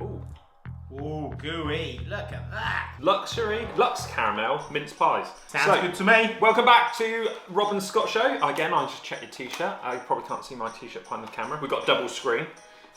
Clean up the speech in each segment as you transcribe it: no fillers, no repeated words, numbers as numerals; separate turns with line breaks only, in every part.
Ooh.
Ooh, gooey. Look at that.
Lux Caramel Mince Pies.
Sounds good to me.
Welcome back to Rob and Scott Show. Again, I just checked your t-shirt. You probably can't see my t-shirt behind the camera. We've got double screen.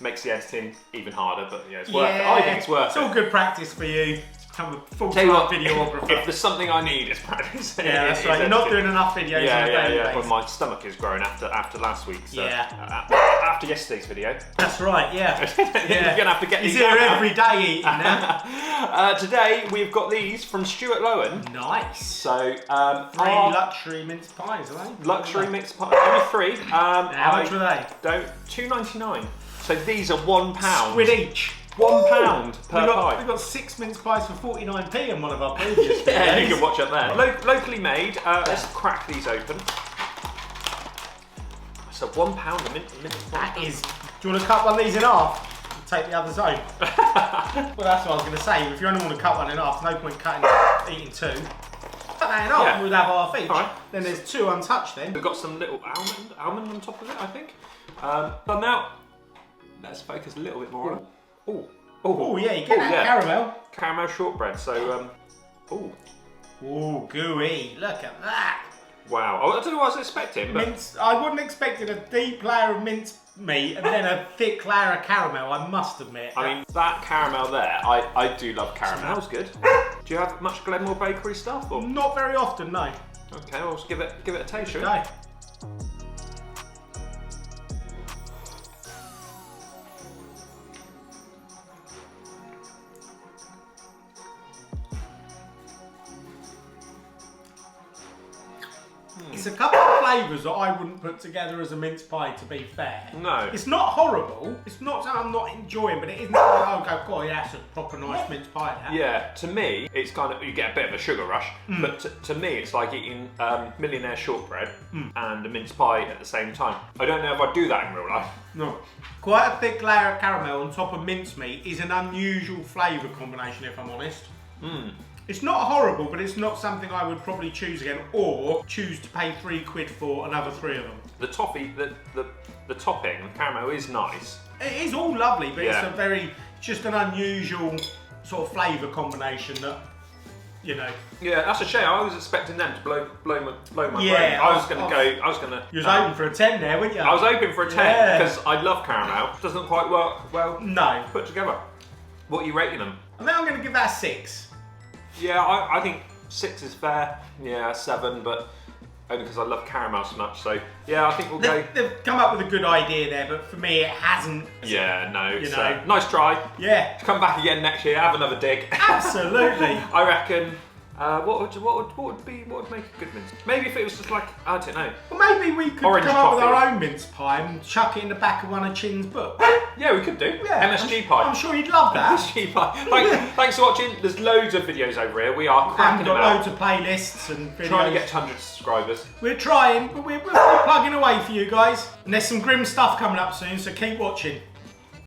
Makes the editing even harder, but yeah, it's worth it. I think it's worth it.
It's all good practice for you. Become a full-time videographer.
If there's something I need, it's practice.
Yeah, that's right. You're not doing enough videos on a daily basis.
Well, my stomach is growing after last week. So after yesterday's video.
That's right. Yeah.
You're gonna have to get these.
He's here every day eating now.
Today we've got these from Stuart Lowen.
Nice.
So
three luxury mince pies, are they?
Luxury mince pies. Only 3.
How much were they?
£2.99. So these are £1.
Quid each.
£1 per pie.
We've got 6 mince pies for 49p in one of our previous videos.
Yeah, you can watch up there. Locally made. Let's crack these open. So £1 a mince pie.
That is. Do you want to cut one of these in half? Take the others home. Well, that's what I was going to say. If you only want to cut one in half, no point eating 2. Cut that in half, we'll have half each. Right. Then there's 2 untouched then.
We've got some little almond on top of it, I think. But now, let's focus a little bit more on.
Oh yeah, you get that caramel.
Caramel shortbread, so,
Ooh, gooey, look at that.
Wow, I don't know what I was expecting, but...
I wasn't expecting a deep layer of mince meat and then a thick layer of caramel, I must admit.
I mean, that caramel there, I do love caramel. Smells good. Do you have much Glenmore Bakery stuff? Or?
Not very often, no.
Okay, well, let's give it a taste, shall we?
Okay. It's a couple of flavours that I wouldn't put together as a mince pie, to be fair.
No.
It's not horrible. It's not something I'm not enjoying, but it isn't like, oh, God, yeah, that's a proper nice mince pie. That.
Yeah, to me, it's kind of, you get a bit of a sugar rush, but to me, it's like eating millionaire shortbread and a mince pie at the same time. I don't know if I'd do that in real life.
No. Quite a thick layer of caramel on top of mincemeat is an unusual flavour combination, if I'm honest. It's not horrible, but it's not something I would probably choose again, or choose to pay £3 for another 3 of them.
The topping, the topping, the caramel is nice.
It is all lovely, but it's just an unusual sort of flavour combination that, you know.
Yeah, that's a shame. I was expecting them to blow my brain.
Yeah,
I was gonna.
You was hoping for a 10 there, weren't you?
I was hoping for a 10 because I love caramel. It doesn't quite work well.
No.
Put together. What are you rating them?
I think I'm going to give that a 6.
Yeah, I think 6 is fair. Yeah, 7, but only because I love caramel so much. So yeah, I think we'll go.
They've come up with a good idea there, but for me it hasn't.
Yeah, no. It's nice try.
Yeah.
Come back again next year. Have another dig.
Absolutely.
I reckon. What would make a good mince? Maybe if it was just like, I don't know.
Well, maybe we could come up with our own mince pie and chuck it in the back of one of Chin's books.
Yeah, we could do.
Yeah,
MSG pie.
I'm sure you'd love that.
MSG pie. Thanks for watching. There's loads of videos over here. We are cracking them out.
We've got loads of playlists and videos.
Trying to get to 100 subscribers.
We're trying, but we're plugging away for you guys. And there's some grim stuff coming up soon, so keep watching.